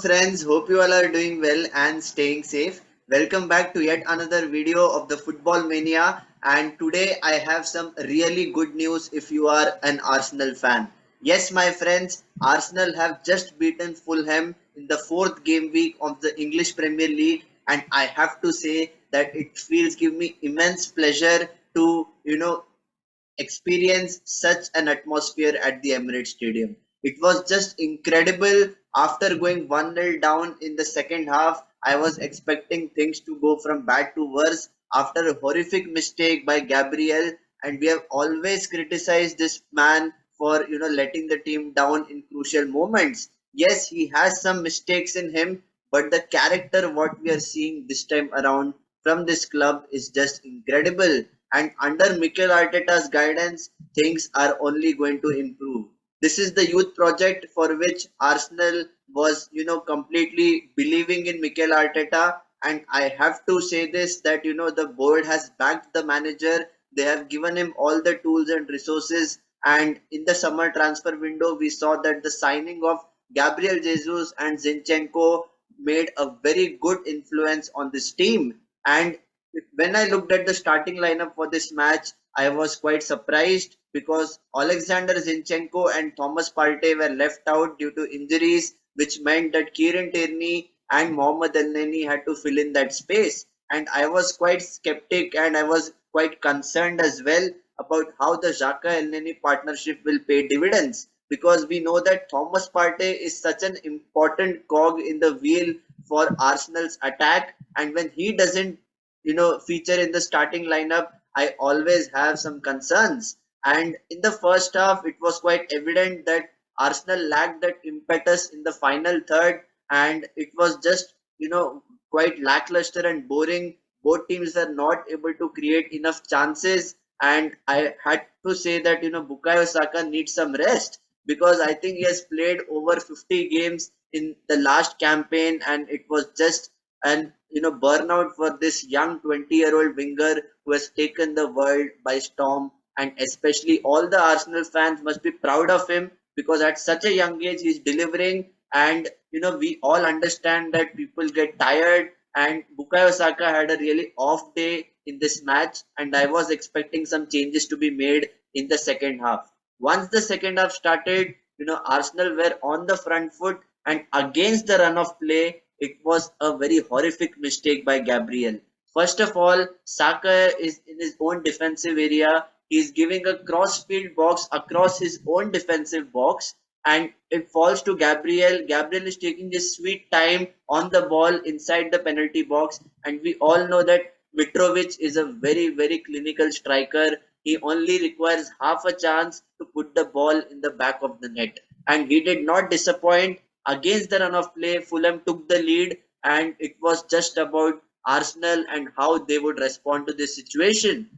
friends, hope you all are doing well and staying safe. Welcome back to yet another video of the Football Mania, and today I have some really good news if you are an Arsenal fan. Yes, my friends, Arsenal have just beaten Fulham in the fourth game week of the English Premier League, and I have to say that it feels give me immense pleasure to experience such an atmosphere at the Emirates Stadium. It was just incredible. After going 1-0 down in the second half, I was expecting things to go from bad to worse after a horrific mistake by Gabriel, and we have always criticized this man for letting the team down in crucial moments. Yes, he has some mistakes in him, but the character what we are seeing this time around from this club is just incredible, and under Mikel Arteta's guidance, things are only going to improve. This is the youth project for which Arsenal was, completely believing in Mikel Arteta. And I have to say this that, the board has backed the manager. They have given him all the tools and resources. And in the summer transfer window, we saw that the signing of Gabriel Jesus and Zinchenko made a very good influence on this team. And when I looked at the starting lineup for this match, I was quite surprised because Alexander Zinchenko and Thomas Partey were left out due to injuries, which meant that Kieran Tierney and Mohamed Elneny had to fill in that space. And I was quite skeptic and I was quite concerned as well about how the Xhaka Elneny partnership will pay dividends, because we know that Thomas Partey is such an important cog in the wheel for Arsenal's attack, and when he doesn't feature in the starting lineup, I always have some concerns. And in the first half, it was quite evident that Arsenal lacked that impetus in the final third, and it was just quite lackluster and boring. Both teams are not able to create enough chances, and I had to say that Bukayo Saka needs some rest, because I think he has played over 50 games in the last campaign, and it was just an burnout for this young 20-year-old winger who has taken the world by storm. And especially all the Arsenal fans must be proud of him, because at such a young age he's delivering. And we all understand that people get tired, and Bukayo Saka had a really off day in this match, and I was expecting some changes to be made in the second half. Once the second half started, Arsenal were on the front foot, and against the run of play, it was a very horrific mistake by Gabriel. First of all, Saka is in his own defensive area. He is giving a cross-field box across his own defensive box, and it falls to Gabriel. Gabriel is taking his sweet time on the ball inside the penalty box, and we all know that Mitrovic is a very, very clinical striker. He only requires half a chance to put the ball in the back of the net, and he did not disappoint. Against the run of play, Fulham took the lead, and it was just about Arsenal and how they would respond to this situation.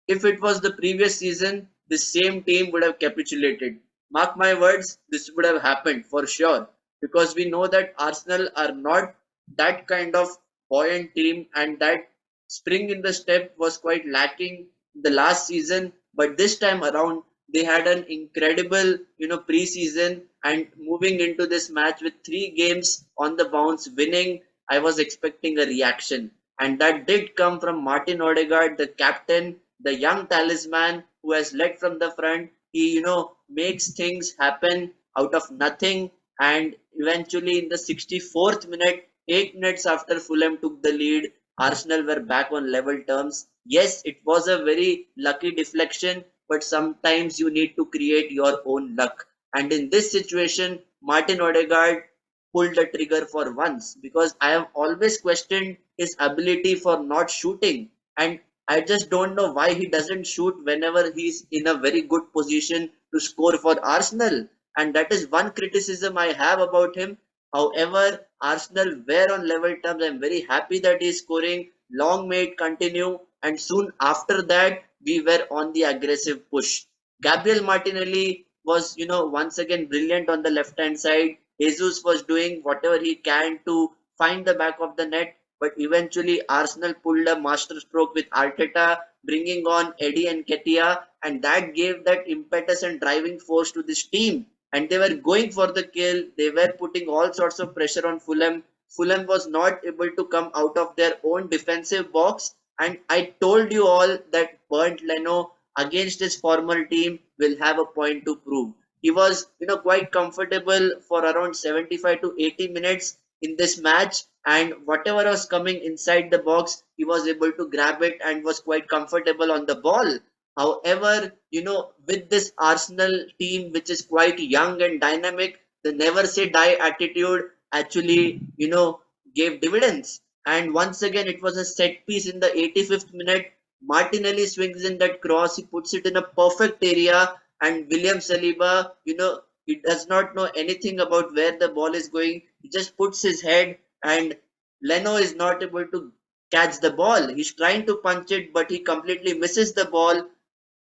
If it was the previous season, the same team would have capitulated. Mark my words, this would have happened for sure, because we know that Arsenal are not that kind of buoyant team, and that spring in the step was quite lacking the last season. But this time around, they had an incredible pre-season, and moving into this match with 3 games on the bounce winning, I was expecting a reaction, and that did come from Martin Odegaard, the captain, the young talisman who has led from the front. He makes things happen out of nothing, and eventually in the 64th minute, 8 minutes after Fulham took the lead, Arsenal were back on level terms. Yes, it was a very lucky deflection, but sometimes you need to create your own luck. And in this situation, Martin Odegaard pulled the trigger for once, because I have always questioned his ability for not shooting. And I just don't know why he doesn't shoot whenever he's in a very good position to score for Arsenal. And that is one criticism I have about him. However, Arsenal were on level terms. I'm very happy that he's scoring. Long may it continue. And soon after that, we were on the aggressive push. Gabriel Martinelli was, once again brilliant on the left hand side. Jesus was doing whatever he can to find the back of the net, but eventually Arsenal pulled a masterstroke with Arteta bringing on Eddie and Nketiah, and that gave that impetus and driving force to this team. and they were going for the kill. They were putting all sorts of pressure on Fulham. Fulham was not able to come out of their own defensive box, and I told you all that Bernd Leno against his former team will have a point to prove. He was, quite comfortable for around 75 to 80 minutes in this match, and whatever was coming inside the box, he was able to grab it and was quite comfortable on the ball. However, with this Arsenal team, which is quite young and dynamic, the never say die attitude actually, gave dividends. And once again, it was a set piece in the 85th minute. Martinelli swings in that cross, he puts it in a perfect area, and William Saliba, he does not know anything about where the ball is going. He just puts his head, and Leno is not able to catch the ball. He's trying to punch it, but he completely misses the ball.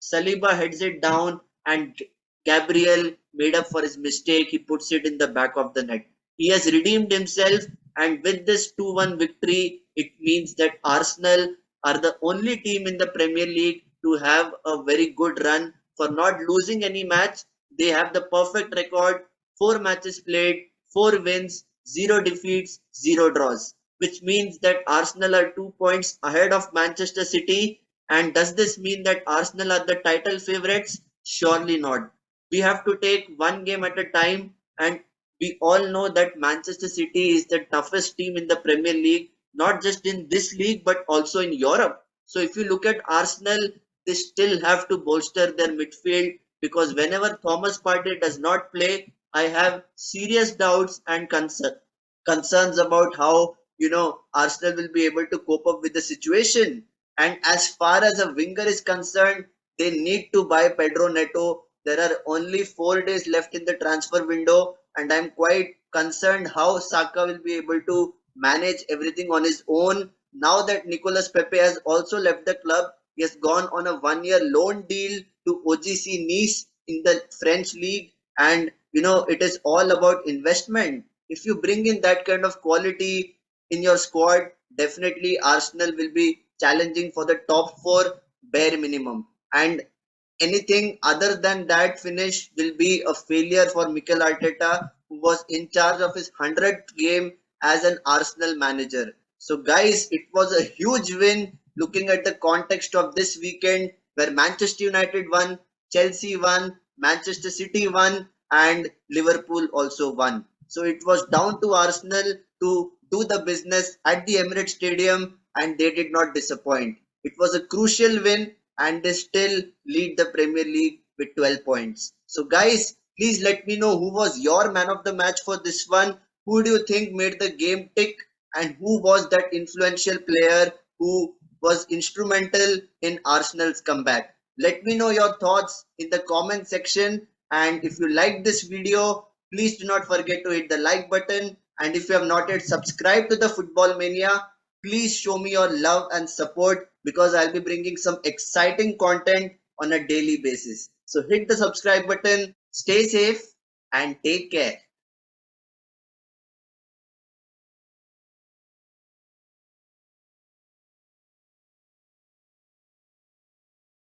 Saliba heads it down, and Gabriel made up for his mistake. He puts it in the back of the net. He has redeemed himself, and with this 2-1 victory, it means that Arsenal are the only team in the Premier League to have a very good run for not losing any match. They have the perfect record: 4 matches played, 4 wins, 0 defeats, 0 draws, which means that Arsenal are 2 points ahead of Manchester City. And does this mean that Arsenal are the title favourites? Surely not. We have to take one game at a time, and we all know that Manchester City is the toughest team in the Premier League, not just in this league but also in Europe. So if you look at Arsenal, they still have to bolster their midfield, because whenever Thomas Partey does not play, I have serious doubts and concerns about how Arsenal will be able to cope up with the situation. And as far as a winger is concerned, they need to buy Pedro Neto. There are only 4 days left in the transfer window, and I'm quite concerned how Saka will be able to manage everything on his own. Now that Nicolas Pepe has also left the club, he has gone on a 1-year loan deal to OGC Nice in the French league, and it is all about investment. If you bring in that kind of quality in your squad, definitely Arsenal will be challenging for the top 4 bare minimum. And anything other than that finish will be a failure for Mikel Arteta, who was in charge of his 100th game as an Arsenal manager. So, guys, it was a huge win looking at the context of this weekend, where Manchester United won, Chelsea won, Manchester City won, and Liverpool also won. So, it was down to Arsenal to do the business at the Emirates Stadium, and they did not disappoint. It was a crucial win, and they still lead the Premier League with 12 points. So, guys, please let me know who was your man of the match for this one. Who do you think made the game tick, and who was that influential player who was instrumental in Arsenal's comeback? Let me know your thoughts in the comment section. And if you like this video, please do not forget to hit the like button. And if you have not yet subscribed to the Football Mania, please show me your love and support, because I'll be bringing some exciting content on a daily basis. So hit the subscribe button, stay safe, and take care.